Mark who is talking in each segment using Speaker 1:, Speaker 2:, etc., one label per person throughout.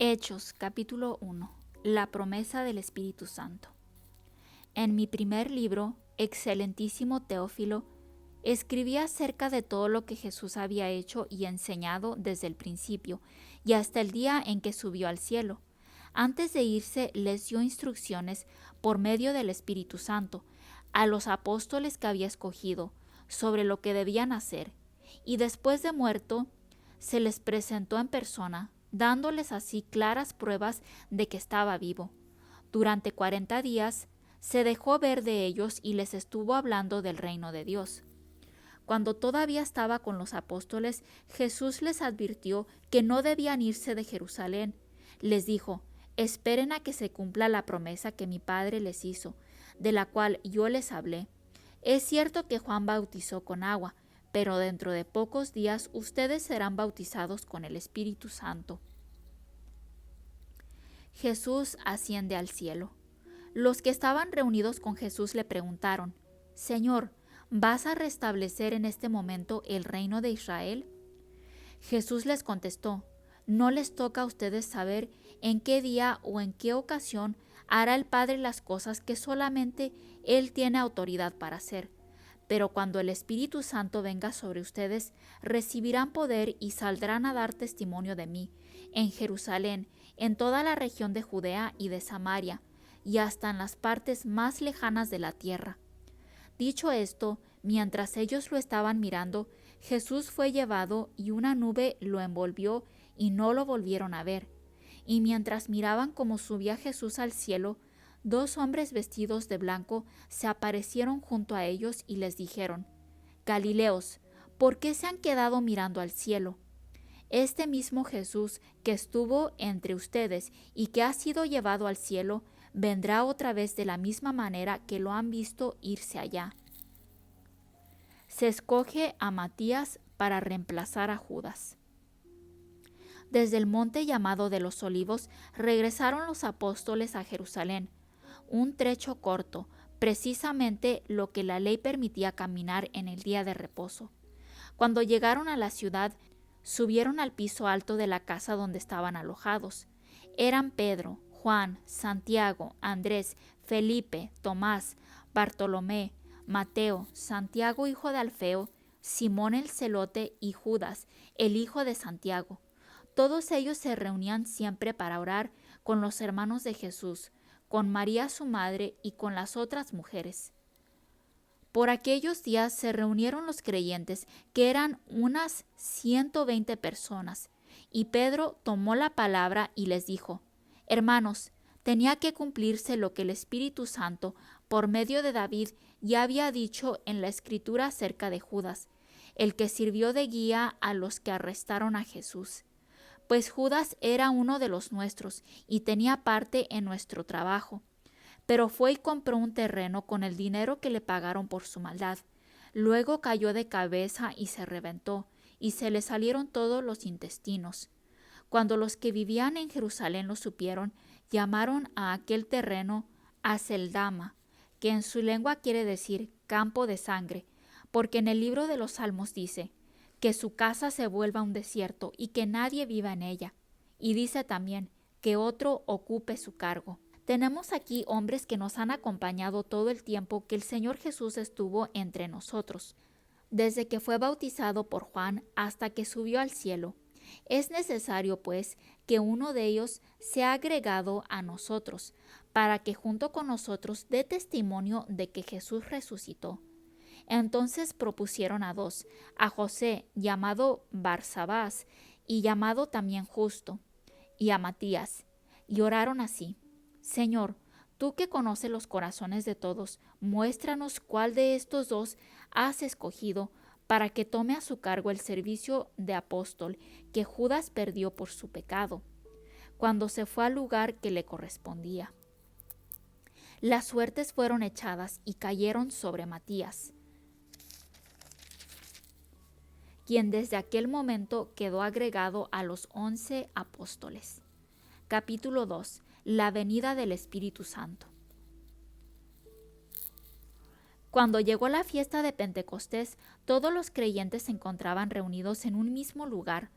Speaker 1: Hechos, capítulo 1. La promesa del Espíritu Santo. En mi primer libro, excelentísimo Teófilo, escribí acerca de todo lo que Jesús había hecho y enseñado desde el principio y hasta el día en que subió al cielo. Antes de irse, les dio instrucciones por medio del Espíritu Santo a los apóstoles que había escogido sobre lo que debían hacer, y después de muerto, se les presentó en persona, dándoles así claras pruebas de que estaba vivo. Durante 40 días se dejó ver de ellos y les estuvo hablando del reino de Dios. Cuando todavía estaba con los apóstoles, Jesús les advirtió que no debían irse de Jerusalén. Les dijo: esperen a que se cumpla la promesa que mi Padre les hizo, de la cual yo les hablé. Es cierto que Juan bautizó con agua, pero dentro de pocos días ustedes serán bautizados con el Espíritu Santo. Jesús asciende al cielo. Los que estaban reunidos con Jesús le preguntaron: Señor, ¿vas a restablecer en este momento el reino de Israel? Jesús les contestó: no les toca a ustedes saber en qué día o en qué ocasión hará el Padre las cosas que solamente Él tiene autoridad para hacer. Pero cuando el Espíritu Santo venga sobre ustedes, recibirán poder y saldrán a dar testimonio de mí, en Jerusalén, en toda la región de Judea y de Samaria, y hasta en las partes más lejanas de la tierra. Dicho esto, mientras ellos lo estaban mirando, Jesús fue llevado y una nube lo envolvió y no lo volvieron a ver. Y mientras miraban cómo subía Jesús al cielo, 2 hombres vestidos de blanco se aparecieron junto a ellos y les dijeron: Galileos, ¿por qué se han quedado mirando al cielo? Este mismo Jesús que estuvo entre ustedes y que ha sido llevado al cielo, vendrá otra vez de la misma manera que lo han visto irse allá. Se escoge a Matías para reemplazar a Judas. Desde el monte llamado de los Olivos regresaron los apóstoles a Jerusalén, un trecho corto, precisamente lo que la ley permitía caminar en el día de reposo. Cuando llegaron a la ciudad, subieron al piso alto de la casa donde estaban alojados. Eran Pedro, Juan, Santiago, Andrés, Felipe, Tomás, Bartolomé, Mateo, Santiago hijo de Alfeo, Simón el celote y Judas, el hijo de Santiago. Todos ellos se reunían siempre para orar con los hermanos de Jesús, con María su madre y con las otras mujeres. Por aquellos días se reunieron los creyentes, que eran unas 120 personas, y Pedro tomó la palabra y les dijo: Hermanos, tenía que cumplirse lo que el Espíritu Santo, por medio de David, ya había dicho en la Escritura acerca de Judas, el que sirvió de guía a los que arrestaron a Jesús. Pues Judas era uno de los nuestros y tenía parte en nuestro trabajo. Pero fue y compró un terreno con el dinero que le pagaron por su maldad. Luego cayó de cabeza y se reventó, y se le salieron todos los intestinos. Cuando los que vivían en Jerusalén lo supieron, llamaron a aquel terreno Aceldama, que en su lengua quiere decir campo de sangre, porque en el libro de los Salmos dice: que su casa se vuelva un desierto y que nadie viva en ella. Y dice también: que otro ocupe su cargo. Tenemos aquí hombres que nos han acompañado todo el tiempo que el Señor Jesús estuvo entre nosotros, desde que fue bautizado por Juan hasta que subió al cielo. Es necesario, pues, que uno de ellos sea agregado a nosotros, para que junto con nosotros dé testimonio de que Jesús resucitó. Entonces propusieron a 2, a José, llamado Barsabás, y llamado también Justo, y a Matías, y oraron así: Señor, tú que conoces los corazones de todos, muéstranos cuál de estos 2 has escogido para que tome a su cargo el servicio de apóstol que Judas perdió por su pecado, cuando se fue al lugar que le correspondía. Las suertes fueron echadas y cayeron sobre Matías, quien desde aquel momento quedó agregado a los 11 apóstoles. Capítulo 2. La venida del Espíritu Santo. Cuando llegó la fiesta de Pentecostés, todos los creyentes se encontraban reunidos en un mismo lugar.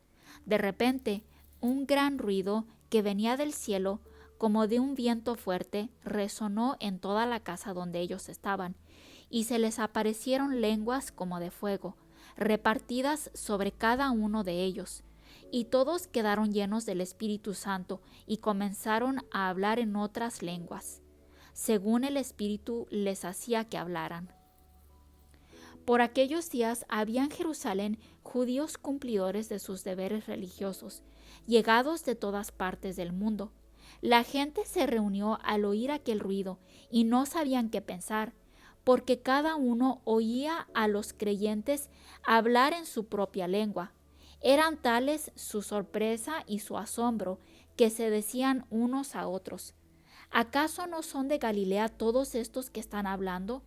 Speaker 1: De repente, un gran ruido que venía del cielo, como de un viento fuerte, resonó en toda la casa donde ellos estaban, y se les aparecieron lenguas como de fuego, repartidas sobre cada uno de ellos. Y todos quedaron llenos del Espíritu Santo y comenzaron a hablar en otras lenguas, según el Espíritu les hacía que hablaran. Por aquellos días había en Jerusalén judíos cumplidores de sus deberes religiosos, llegados de todas partes del mundo. La gente se reunió al oír aquel ruido y no sabían qué pensar, porque cada uno oía a los creyentes hablar en su propia lengua. Eran tales su sorpresa y su asombro que se decían unos a otros: ¿acaso no son de Galilea todos estos que están hablando?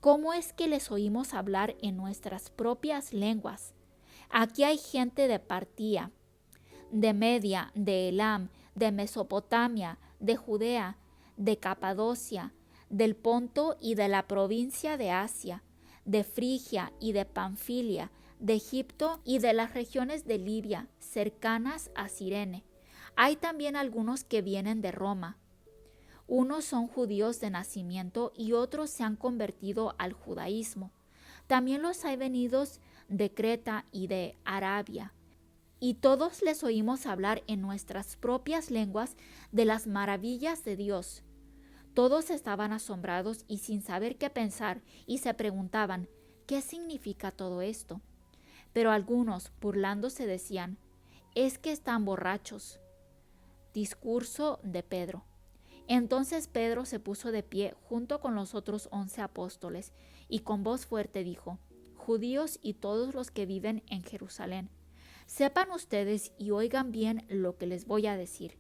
Speaker 1: ¿Cómo es que les oímos hablar en nuestras propias lenguas? Aquí hay gente de Partía, de Media, de Elam, de Mesopotamia, de Judea, de Capadocia, del Ponto y de la provincia de Asia, de Frigia y de Panfilia, de Egipto y de las regiones de Libia, cercanas a Cirene. Hay también algunos que vienen de Roma. Unos son judíos de nacimiento y otros se han convertido al judaísmo. También los hay venidos de Creta y de Arabia. Y todos les oímos hablar en nuestras propias lenguas de las maravillas de Dios. Todos estaban asombrados y sin saber qué pensar, y se preguntaban: ¿qué significa todo esto? Pero algunos, burlándose, decían: es que están borrachos. Discurso de Pedro. Entonces Pedro se puso de pie junto con los otros 11 apóstoles y con voz fuerte dijo: Judíos y todos los que viven en Jerusalén, sepan ustedes y oigan bien lo que les voy a decir.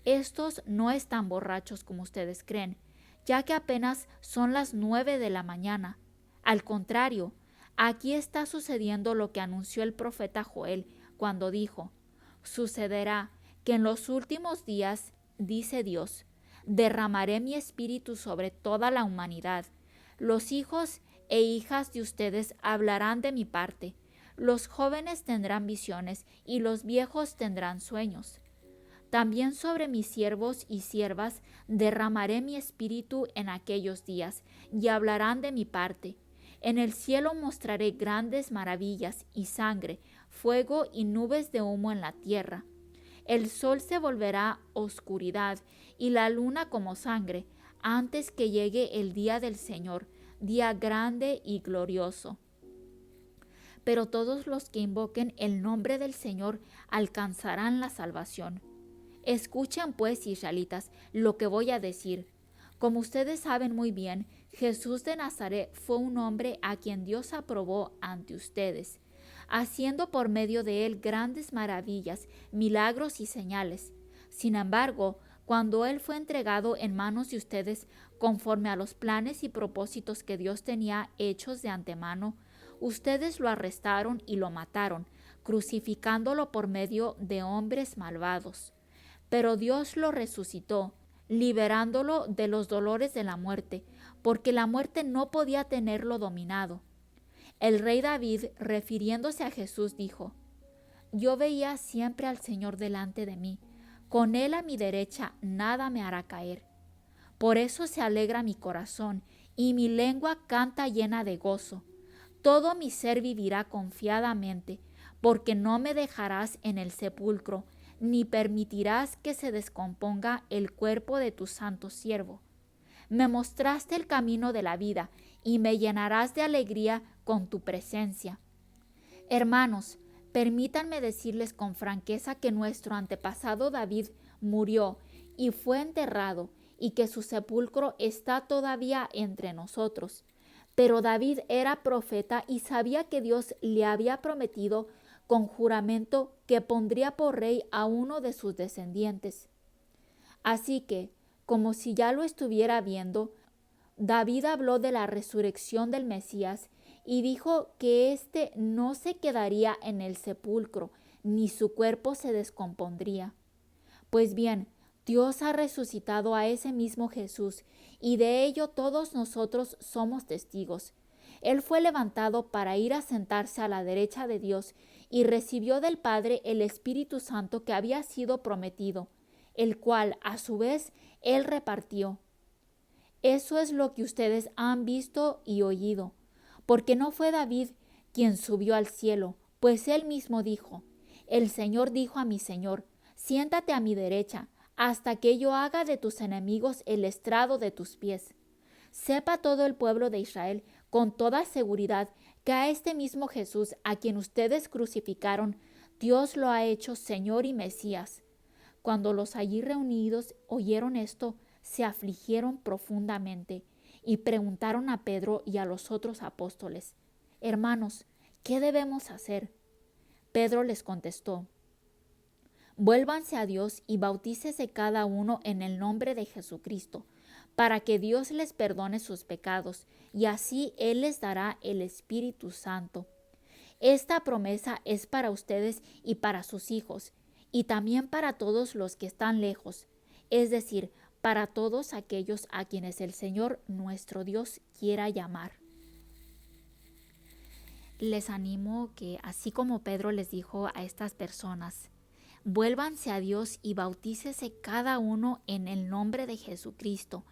Speaker 1: Estos no están borrachos como ustedes creen, ya que apenas son las 9 de la mañana. Al contrario, aquí está sucediendo lo que anunció el profeta Joel cuando dijo: sucederá que en los últimos días, dice Dios, derramaré mi espíritu sobre toda la humanidad. Los hijos e hijas de ustedes hablarán de mi parte. Los jóvenes tendrán visiones y los viejos tendrán sueños. También sobre mis siervos y siervas derramaré mi espíritu en aquellos días, y hablarán de mi parte. En el cielo mostraré grandes maravillas y sangre, fuego y nubes de humo en la tierra. El sol se volverá oscuridad y la luna como sangre, antes que llegue el día del Señor, día grande y glorioso. Pero todos los que invoquen el nombre del Señor alcanzarán la salvación. Escuchen pues, israelitas, lo que voy a decir. Como ustedes saben muy bien, Jesús de Nazaret fue un hombre a quien Dios aprobó ante ustedes, haciendo por medio de él grandes maravillas, milagros y señales. Sin embargo, cuando él fue entregado en manos de ustedes conforme a los planes y propósitos que Dios tenía hechos de antemano, ustedes lo arrestaron y lo mataron, crucificándolo por medio de hombres malvados. Pero Dios lo resucitó, liberándolo de los dolores de la muerte, porque la muerte no podía tenerlo dominado. El rey David, refiriéndose a Jesús, dijo: Yo veía siempre al Señor delante de mí, con él a mi derecha nada me hará caer. Por eso se alegra mi corazón, y mi lengua canta llena de gozo. Todo mi ser vivirá confiadamente, porque no me dejarás en el sepulcro, ni permitirás que se descomponga el cuerpo de tu santo siervo. Me mostraste el camino de la vida, y me llenarás de alegría con tu presencia. Hermanos, permítanme decirles con franqueza que nuestro antepasado David murió y fue enterrado, y que su sepulcro está todavía entre nosotros. Pero David era profeta y sabía que Dios le había prometido con juramento que pondría por rey a uno de sus descendientes. Así que, como si ya lo estuviera viendo, David habló de la resurrección del Mesías y dijo que éste no se quedaría en el sepulcro, ni su cuerpo se descompondría. Pues bien, Dios ha resucitado a ese mismo Jesús, y de ello todos nosotros somos testigos. Él fue levantado para ir a sentarse a la derecha de Dios y recibió del Padre el Espíritu Santo que había sido prometido. el cual a su vez él repartió. Eso es lo que ustedes han visto y oído, porque no fue David quien subió al cielo, pues él mismo dijo: el Señor dijo a mi Señor: siéntate a mi derecha, hasta que yo haga de tus enemigos el estrado de tus pies. Sepa todo el pueblo de Israel con toda seguridad que a este mismo Jesús, a quien ustedes crucificaron, Dios lo ha hecho Señor y Mesías. Cuando los allí reunidos oyeron esto, se afligieron profundamente y preguntaron a Pedro y a los otros apóstoles: Hermanos, ¿qué debemos hacer? Pedro les contestó: Vuélvanse a Dios y bautícese cada uno en el nombre de Jesucristo, para que Dios les perdone sus pecados, y así Él les dará el Espíritu Santo. Esta promesa es para ustedes y para sus hijos, y también para todos los que están lejos, es decir, para todos aquellos a quienes el Señor nuestro Dios quiera llamar. Les animo que, así como Pedro les dijo a estas personas, vuélvanse a Dios y bautícese cada uno en el nombre de Jesucristo,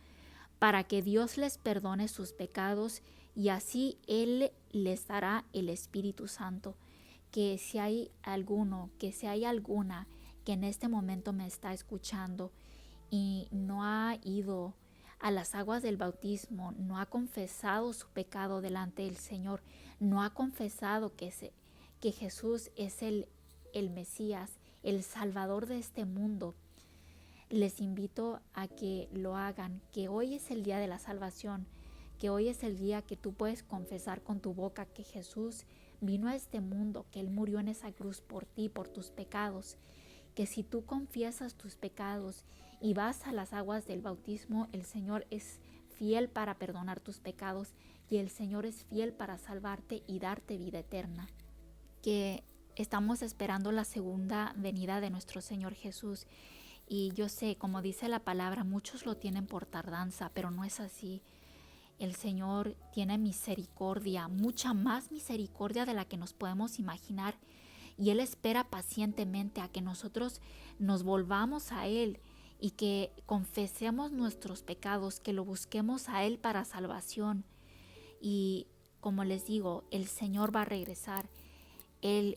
Speaker 1: para que Dios les perdone sus pecados y así Él les dará el Espíritu Santo. Que si hay alguno, que si hay alguna que en este momento me está escuchando y no ha ido a las aguas del bautismo, no ha confesado su pecado delante del Señor, no ha confesado que Jesús es el Mesías, el Salvador de este mundo, les invito a que lo hagan, que hoy es el día de la salvación, que hoy es el día que tú puedes confesar con tu boca que Jesús vino a este mundo, que Él murió en esa cruz por ti, por tus pecados, que si tú confiesas tus pecados y vas a las aguas del bautismo, el Señor es fiel para perdonar tus pecados y el Señor es fiel para salvarte y darte vida eterna. Que estamos esperando la segunda venida de nuestro Señor Jesús. Y yo sé, como dice la palabra, muchos lo tienen por tardanza, pero no es así. El Señor tiene misericordia, mucha más misericordia de la que nos podemos imaginar. Y Él espera pacientemente a que nosotros nos volvamos a Él y que confesemos nuestros pecados, que lo busquemos a Él para salvación. Y como les digo, el Señor va a regresar.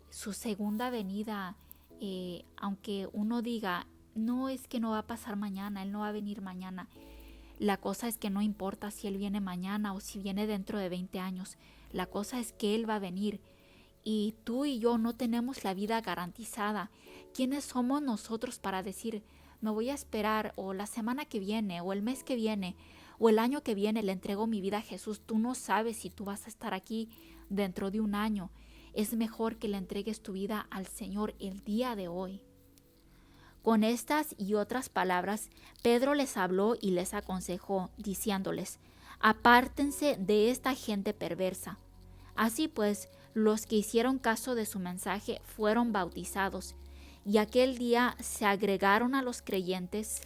Speaker 1: Su segunda venida, aunque uno diga, no, es que no va a pasar mañana, Él no va a venir mañana. La cosa es que no importa si Él viene mañana o si viene dentro de 20 años. La cosa es que Él va a venir. Y tú y yo no tenemos la vida garantizada. ¿Quiénes somos nosotros para decir, me voy a esperar, o la semana que viene, o el mes que viene, o el año que viene le entrego mi vida a Jesús? Tú no sabes si tú vas a estar aquí dentro de un año. Es mejor que le entregues tu vida al Señor el día de hoy. Con estas y otras palabras, Pedro les habló y les aconsejó, diciéndoles: apártense de esta gente perversa. Así pues, los que hicieron caso de su mensaje fueron bautizados, y aquel día se agregaron a los creyentes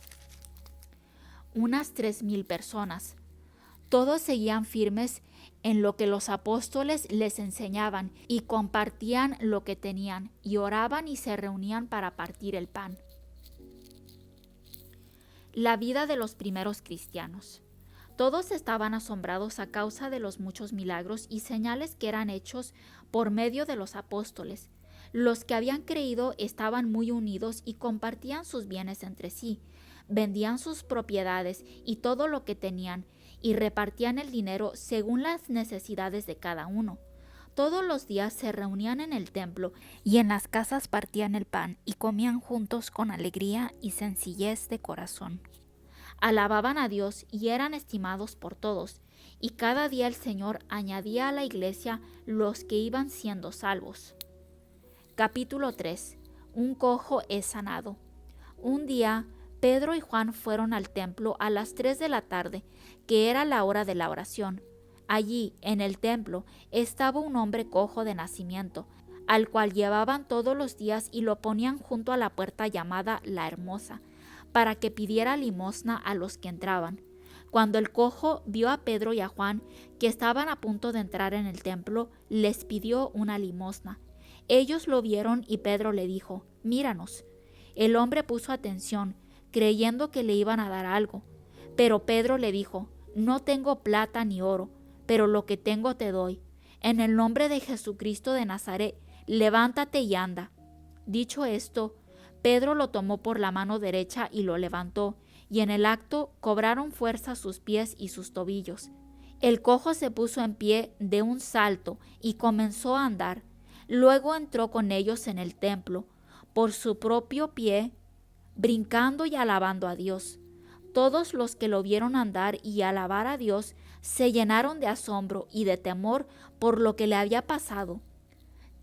Speaker 1: unas 3,000 personas. Todos seguían firmes en lo que los apóstoles les enseñaban y compartían lo que tenían, y oraban y se reunían para partir el pan. La vida de los primeros cristianos. Todos estaban asombrados a causa de los muchos milagros y señales que eran hechos por medio de los apóstoles. Los que habían creído estaban muy unidos y compartían sus bienes entre sí, vendían sus propiedades y todo lo que tenían, y repartían el dinero según las necesidades de cada uno. Todos los días se reunían en el templo y en las casas partían el pan y comían juntos con alegría y sencillez de corazón. Alababan a Dios y eran estimados por todos, y cada día el Señor añadía a la iglesia los que iban siendo salvos. Capítulo 3. Un cojo es sanado. Un día, Pedro y Juan fueron al templo a las 3 de la tarde, que era la hora de la oración. Allí, en el templo, estaba un hombre cojo de nacimiento, al cual llevaban todos los días y lo ponían junto a la puerta llamada La Hermosa, para que pidiera limosna a los que entraban. Cuando el cojo vio a Pedro y a Juan, que estaban a punto de entrar en el templo, les pidió una limosna. Ellos lo vieron y Pedro le dijo: míranos. El hombre puso atención, creyendo que le iban a dar algo. Pero Pedro le dijo: no tengo plata ni oro, pero lo que tengo te doy. En el nombre de Jesucristo de Nazaret, levántate y anda. Dicho esto, Pedro lo tomó por la mano derecha y lo levantó, y en el acto cobraron fuerza sus pies y sus tobillos. El cojo se puso en pie de un salto y comenzó a andar. Luego entró con ellos en el templo, por su propio pie, brincando y alabando a Dios. Todos los que lo vieron andar y alabar a Dios se llenaron de asombro y de temor por lo que le había pasado,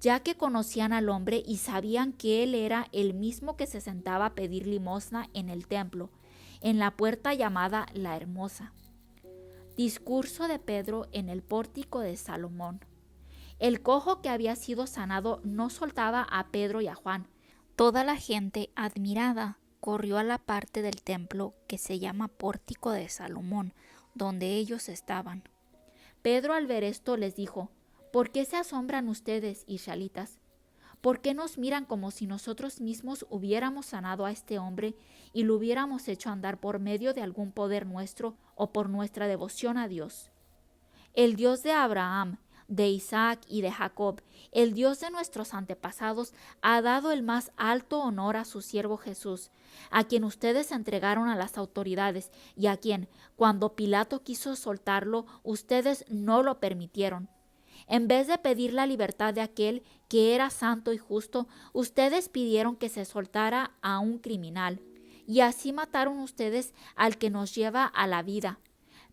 Speaker 1: ya que conocían al hombre y sabían que él era el mismo que se sentaba a pedir limosna en el templo, en la puerta llamada la Hermosa. Discurso de Pedro en el pórtico de Salomón. El cojo que había sido sanado no soltaba a Pedro y a Juan. Toda la gente, admirada, corrió a la parte del templo que se llama Pórtico de Salomón, donde ellos estaban. Pedro, al ver esto, les dijo: ¿por qué se asombran ustedes, israelitas? ¿Por qué nos miran como si nosotros mismos hubiéramos sanado a este hombre y lo hubiéramos hecho andar por medio de algún poder nuestro o por nuestra devoción a Dios? El Dios de Abraham, de Isaac y de Jacob, el Dios de nuestros antepasados, ha dado el más alto honor a su siervo Jesús, a quien ustedes entregaron a las autoridades y a quien, cuando Pilato quiso soltarlo, ustedes no lo permitieron. En vez de pedir la libertad de aquel que era santo y justo, ustedes pidieron que se soltara a un criminal, y así mataron ustedes al que nos lleva a la vida.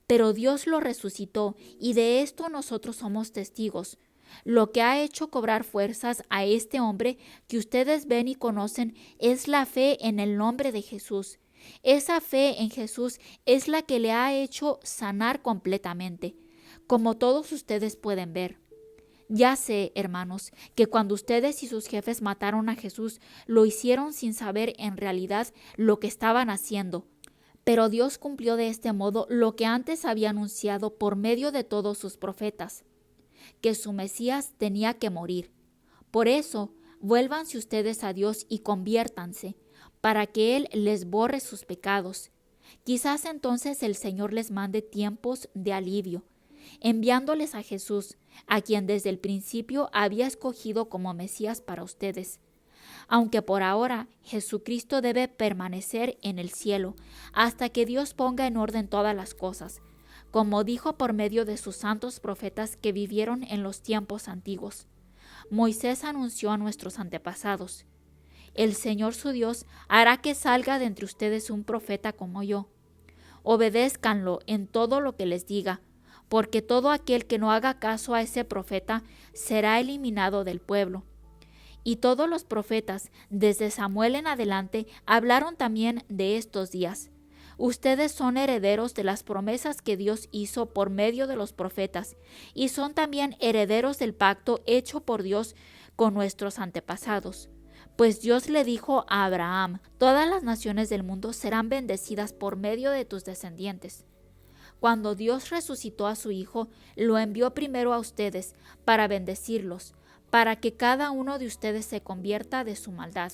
Speaker 1: Pero Dios lo resucitó, y de esto nosotros somos testigos. Lo que ha hecho cobrar fuerzas a este hombre que ustedes ven y conocen es la fe en el nombre de Jesús. Esa fe en Jesús es la que le ha hecho sanar completamente, como todos ustedes pueden ver. Ya sé, hermanos, que cuando ustedes y sus jefes mataron a Jesús, lo hicieron sin saber en realidad lo que estaban haciendo. Pero Dios cumplió de este modo lo que antes había anunciado por medio de todos sus profetas, que su Mesías tenía que morir. Por eso, vuélvanse ustedes a Dios y conviértanse, para que Él les borre sus pecados. Quizás entonces el Señor les mande tiempos de alivio, enviándoles a Jesús, a quien desde el principio había escogido como Mesías para ustedes. Aunque por ahora Jesucristo debe permanecer en el cielo hasta que Dios ponga en orden todas las cosas, como dijo por medio de sus santos profetas que vivieron en los tiempos antiguos. Moisés anunció a nuestros antepasados: el Señor su Dios hará que salga de entre ustedes un profeta como yo. Obedézcanlo en todo lo que les diga, porque todo aquel que no haga caso a ese profeta será eliminado del pueblo. Y todos los profetas, desde Samuel en adelante, hablaron también de estos días. Ustedes son herederos de las promesas que Dios hizo por medio de los profetas, y son también herederos del pacto hecho por Dios con nuestros antepasados. Pues Dios le dijo a Abraham: todas las naciones del mundo serán bendecidas por medio de tus descendientes. Cuando Dios resucitó a su Hijo, lo envió primero a ustedes para bendecirlos, para que cada uno de ustedes se convierta de su maldad.